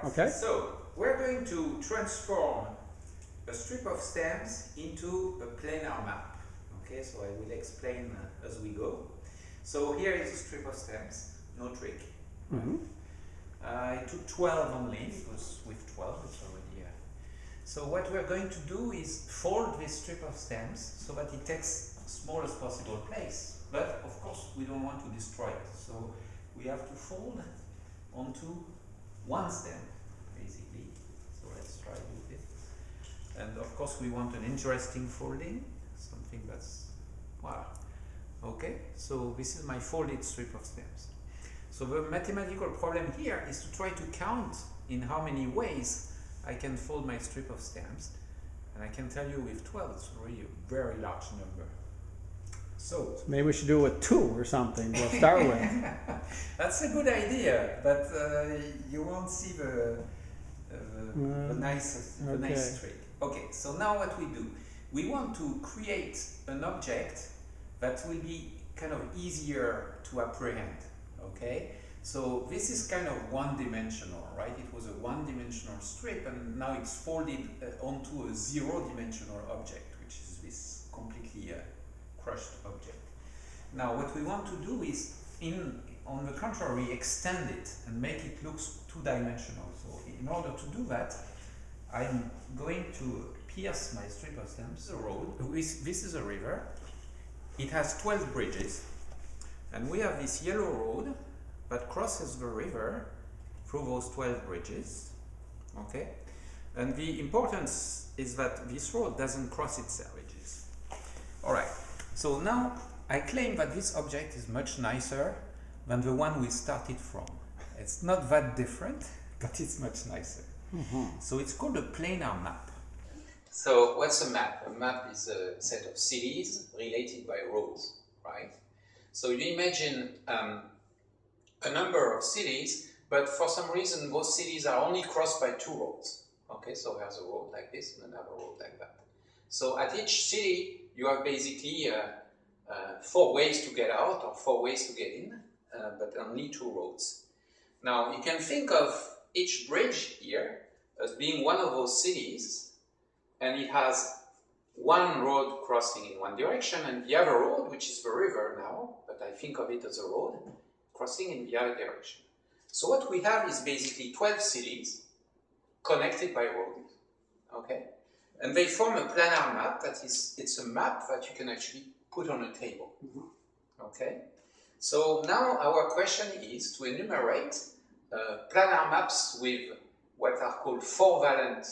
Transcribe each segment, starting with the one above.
Okay. So we're going to transform a strip of stems into a planar map. Okay, so I will explain as we go. So here is a strip of stems, no trick. Mm-hmm. I took 12 only because with 12 it's already So what we're going to do is fold this strip of stems so that it takes the smallest possible place. But of course we don't want to destroy it. So we have to fold onto one stem, basically. So let's try with it. And of course we want an interesting folding, something that's, wow. Okay, so this is my folded strip of stems. So the mathematical problem here is to try to count in how many ways I can fold my strip of stems. And I can tell you with 12 it's already a very large number. So maybe we should do it with 2 or something to start with. That's a good idea, but you won't see the nice trick. Okay, so now what we do, we want to create an object that will be kind of easier to apprehend. Okay, so this is kind of one-dimensional, right? It was a one-dimensional strip, and now it's folded onto a zero-dimensional object, which is this completely crushed object. Now what we want to do is, on the contrary, extend it and make it look two-dimensional. So in order to do that, I'm going to pierce my strip of stems, the road. This is a river. It has 12 bridges, and we have this yellow road that crosses the river through those 12 bridges. Okay? And the importance is that this road doesn't cross its edges. Alright, so now I claim that this object is much nicer than the one we started from. It's not that different, but it's much nicer. Mm-hmm. So it's called a planar map. So what's a map? A map is a set of cities related by roads, right? So you imagine a number of cities, but for some reason those cities are only crossed by 2 roads. Okay, so there's a road like this and another road like that. So at each city you have basically 4 ways to get out or 4 ways to get in, but only 2 roads. Now you can think of each bridge here as being one of those cities, and it has one road crossing in one direction and the other road, which is the river now, but I think of it as a road, crossing in the other direction. So what we have is basically 12 cities connected by roads, okay? And they form a planar map. That is, it's a map that you can actually put on a table, okay? So now our question is to enumerate planar maps with what are called 4-valent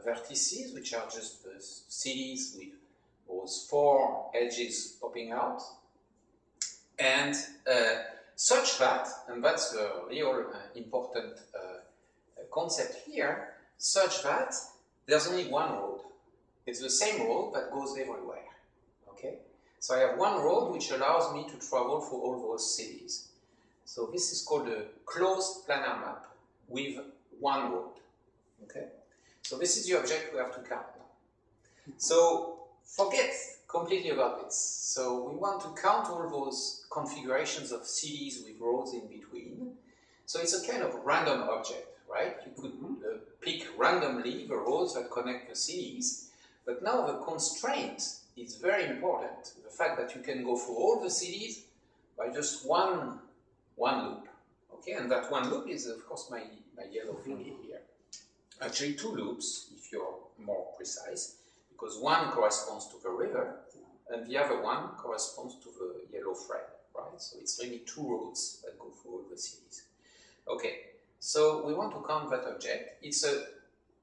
vertices, which are just cities with those 4 edges popping out, and such that, and that's the real important concept here, such that there's only one road. It's the same road that goes everywhere. Okay? So I have one road which allows me to travel through all those cities. So this is called a closed planar map with one road. Okay? So this is the object we have to count now. So forget completely about this. So we want to count all those configurations of cities with roads in between. So it's a kind of random object, right? You could pick randomly the roads that connect the cities, but now the constraint is very important. The fact that you can go through all the cities by just one loop. Okay, and that one loop is of course my yellow thingy here. Actually 2 loops if you're more precise, because one corresponds to the river and the other one corresponds to the yellow thread, right? So it's really 2 roads that go through all the cities. Okay, so we want to count that object. It's an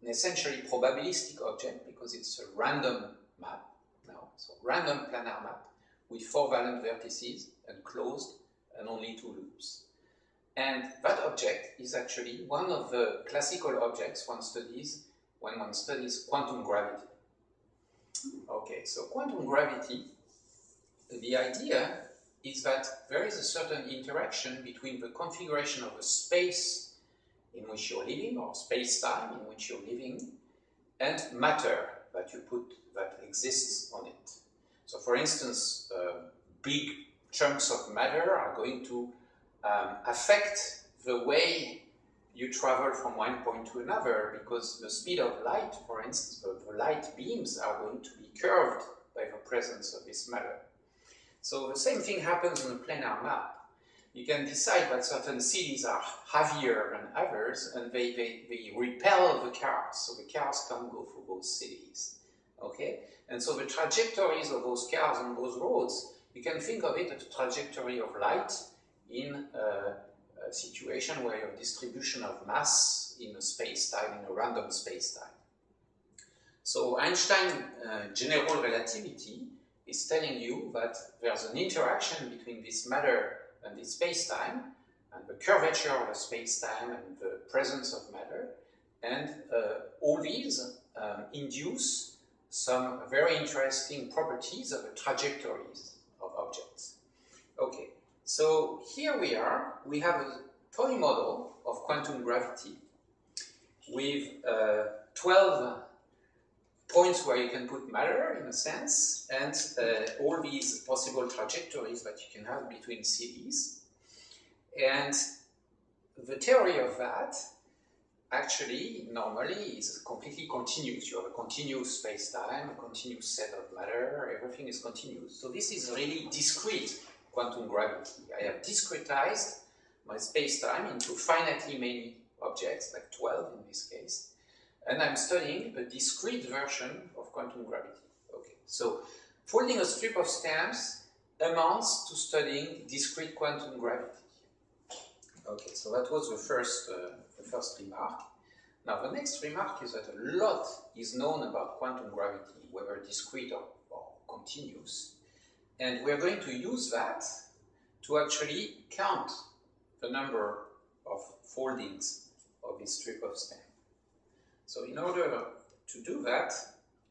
essentially probabilistic object because it's a random map now. So random planar map with 4 valent vertices and closed and only 2 loops. And that object is actually one of the classical objects one studies when one studies quantum gravity. Okay, so quantum gravity, the idea is that there is a certain interaction between the configuration of a space in which you're living, or space-time in which you're living, and matter that you put, that exists on it. So for instance, big chunks of matter are going to affect the way you travel from one point to another, because the speed of light, for instance, the light beams are going to be curved by the presence of this matter. So the same thing happens on a planar map. You can decide that certain cities are heavier than others, and they repel the cars, so the cars can't go through those cities. Okay? And so the trajectories of those cars on those roads, you can think of it as a trajectory of light in a situation where you have distribution of mass in a space-time, in a random space-time. So Einstein general relativity is telling you that there's an interaction between this matter and this space-time, and the curvature of a space-time and the presence of matter, and all these induce some very interesting properties of the trajectories of objects. Okay, so here we have a toy model of quantum gravity with 12 points where you can put matter, in a sense, and all these possible trajectories that you can have between cities. And the theory of that, actually, normally, is completely continuous. You have a continuous space-time, a continuous set of matter, everything is continuous. So this is really discrete quantum gravity. I have discretized my space-time into finitely many objects, like 12 in this case, and I'm studying a discrete version of quantum gravity. Okay, so folding a strip of stamps amounts to studying discrete quantum gravity. Okay, so that was the first remark. Now the next remark is that a lot is known about quantum gravity, whether discrete or continuous, and we're going to use that to actually count the number of foldings of this strip of stamp. So in order to do that,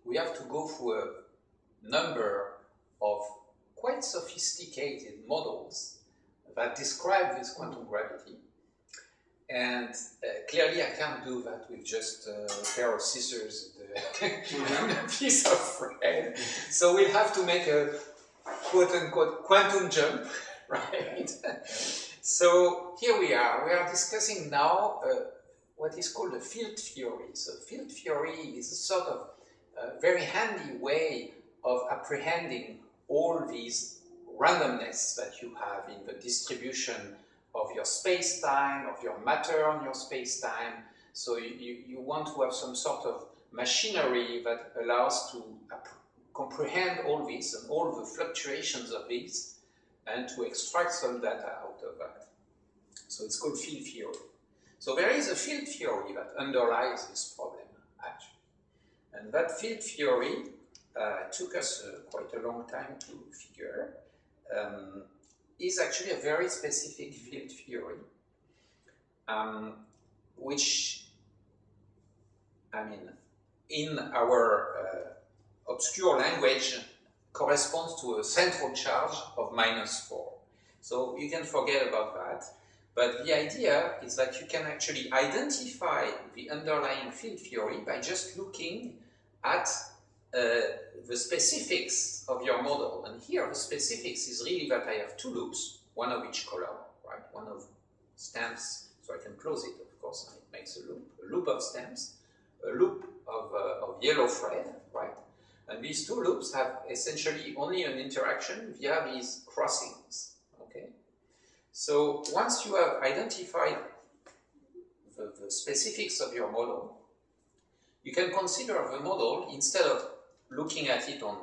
we have to go through a number of quite sophisticated models that describe this quantum gravity. And clearly I can't do that with just a pair of scissors and a piece of thread. So we'll have to make a quote-unquote quantum jump, right? So here we are discussing now what is called a field theory. So field theory is a sort of very handy way of apprehending all these randomness that you have in the distribution of your space-time, of your matter on your space-time. So you want to have some sort of machinery that allows to comprehend all this and all the fluctuations of this, and to extract some data out of that. So it's called field theory. So there is a field theory that underlies this problem, actually. And that field theory took us quite a long time to figure, is actually a very specific field theory, which, I mean, in our obscure language, corresponds to a central charge of -4. So you can forget about that. But the idea is that you can actually identify the underlying field theory by just looking at the specifics of your model. And here the specifics is really that I have two loops, one of each color, right? One of stamps, so I can close it, of course, and it makes a loop of stamps, a loop of yellow thread, right? And these two loops have essentially only an interaction via these crossings, okay? So once you have identified the specifics of your model, you can consider the model, instead of looking at it on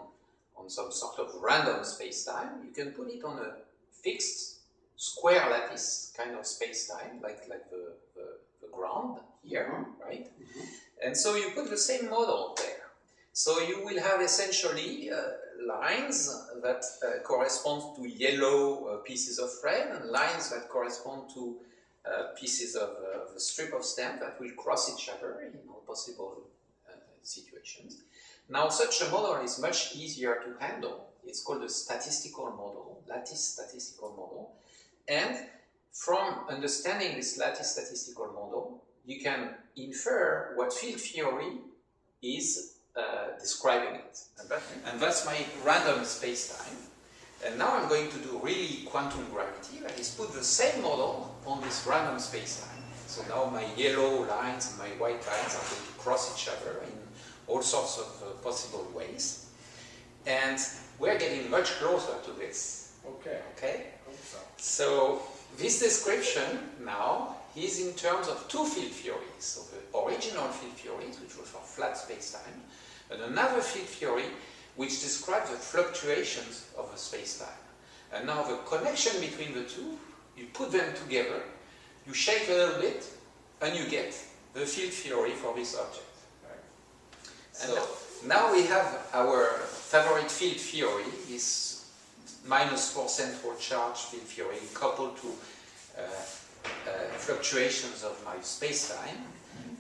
some sort of random space-time, you can put it on a fixed square lattice kind of space-time, like the ground here, right? Mm-hmm. And so you put the same model there. So you will have essentially lines that correspond to yellow pieces of thread, and lines that correspond to pieces of a strip of stamp that will cross each other in all possible situations. Now, such a model is much easier to handle. It's called a statistical model, lattice statistical model. And from understanding this lattice statistical model, you can infer what field theory is describing it. And that's my random space-time. And now I'm going to do really quantum gravity, that is put the same model on this random space-time. So now my yellow lines and my white lines are going to cross each other in all sorts of possible ways. And we're getting much closer to this. Okay. Okay? Hope so. So this description now is in terms of two field theories. So the original field theories, which was for flat space-time, and another field theory which describes the fluctuations of a space-time. And now the connection between the two, you put them together, you shake a little bit, and you get the field theory for this object. Right? So now we have our favorite field theory, this -4 central charge field theory, coupled to fluctuations of my space-time.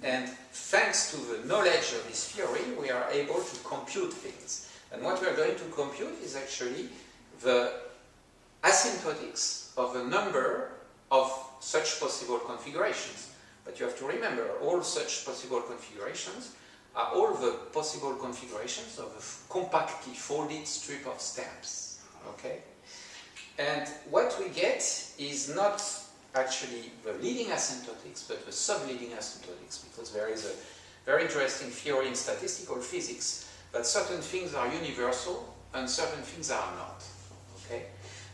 And thanks to the knowledge of this theory, we are able to compute things. And what we're going to compute is actually the asymptotics of a number of such possible configurations. But you have to remember, all such possible configurations are all the possible configurations of a compactly folded strip of stamps. Okay? And what we get is not actually the leading asymptotics, but the sub-leading asymptotics, because there is a very interesting theory in statistical physics that certain things are universal and certain things are not. Okay?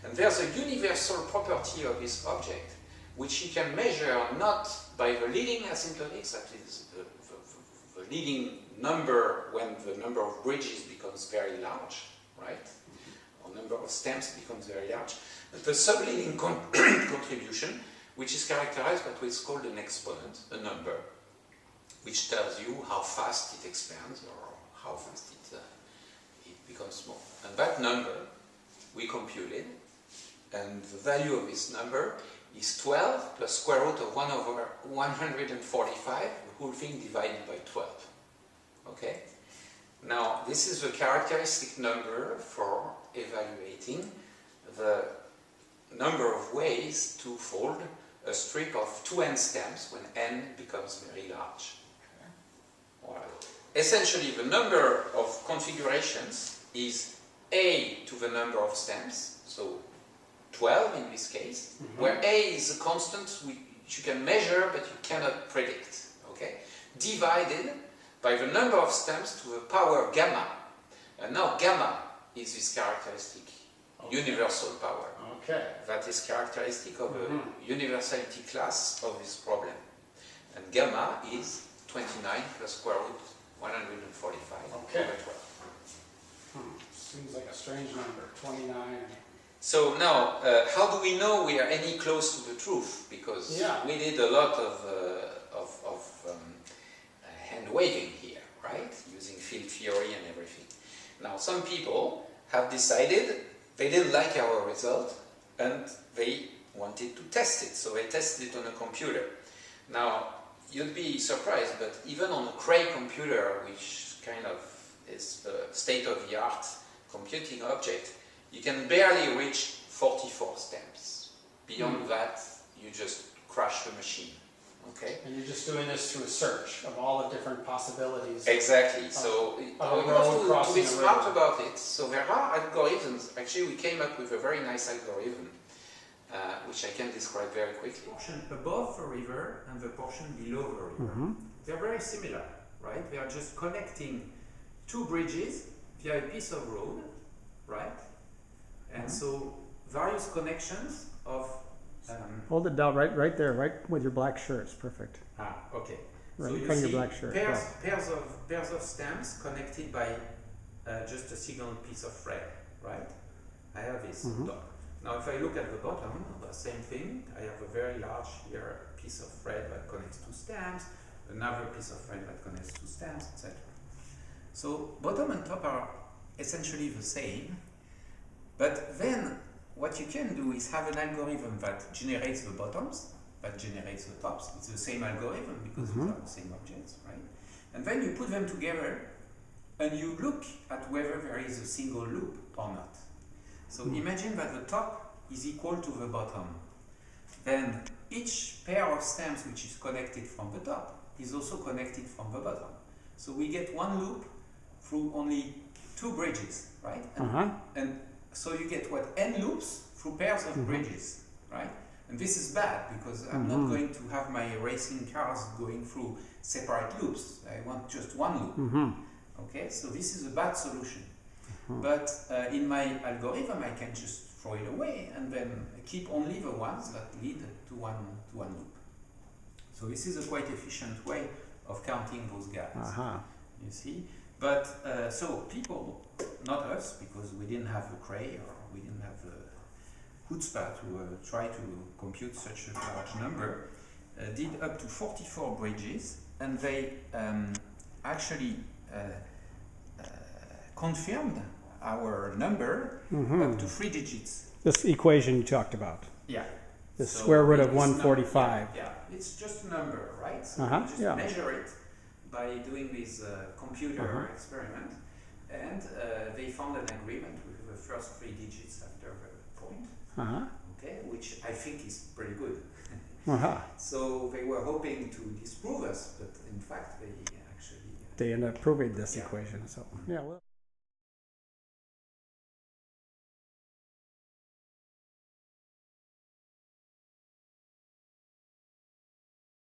And there's a universal property of this object which you can measure not by the leading asymptotics, that is the leading number when the number of bridges becomes very large, right? Or number of stamps becomes very large. But the sub-leading contribution, which is characterized by what is called an exponent, a number, which tells you how fast it expands or how fast it becomes small. And that number we computed, and the value of this number is 12 plus square root of 1 over 145, the whole thing divided by 12. Okay? Now, this is the characteristic number for evaluating the number of ways to fold a strip of 2n stamps when n becomes very large. Well, essentially, the number of configurations is a to the number of stamps, so 12 in this case, where a is a constant which you can measure but you cannot predict, okay? Divided by the number of stamps to the power gamma. And now gamma is this characteristic universal power. Okay. That is characteristic of the universality class of this problem. And gamma is 29 plus square root 145 okay. over 12. Seems like a strange number, 29. So now, how do we know we are any close to the truth? Because we did a lot of hand waving here, right? Using field theory and everything. Now, some people have decided they didn't like our result and they wanted to test it. So they tested it on a computer. Now, you'd be surprised, but even on a Cray computer, which kind of is the state-of-the-art computing object, you can barely reach 44 stamps. Beyond that, you just crash the machine. Okay? And you're just doing this through a search of all the different possibilities. Exactly. So you have to be smart about it. So there are algorithms. Actually, we came up with a very nice algorithm, which I can describe very quickly. The portion above the river and the portion below the river. They're very similar, right? They are just connecting two bridges via a piece of road, right? And so various connections of Hold it down right there, right with your black shirt. It's perfect. Okay. Right So in you front of see your black shirt. pairs of stamps connected by just a single piece of thread, right? I have this dot. Now if I look at the bottom, the same thing. I have a very large here piece of thread that connects two stamps, another piece of thread that connects two stamps, etc. So bottom and top are essentially the same, but then what you can do is have an algorithm that generates the bottoms, that generates the tops. It's the same algorithm because these are the same objects, right? And then you put them together and you look at whether there is a single loop or not. So imagine that the top is equal to the bottom. Then each pair of stamps which is connected from the top is also connected from the bottom. So we get one loop through only two bridges, right? And so you get what? N loops through pairs of bridges, right? And this is bad because I'm not going to have my racing cars going through separate loops. I want just one loop. Okay, so this is a bad solution. But in my algorithm, I can just throw it away and then keep only the ones that lead to one loop. So this is a quite efficient way of counting those guys. You see? But so people, not us, because we didn't have the cray or we didn't have the chutzpah to try to compute such a large number, did up to 44 bridges, and they actually confirmed our number up to 3 digits. This equation you talked about. Yeah. The square root of 145. Yeah, it's just a number, right? So we just measure it by doing this computer experiment, and they found an agreement with the first 3 digits after the point. Okay, which I think is pretty good. So they were hoping to disprove us, but in fact they actually they ended up proving this equation. So yeah. Well.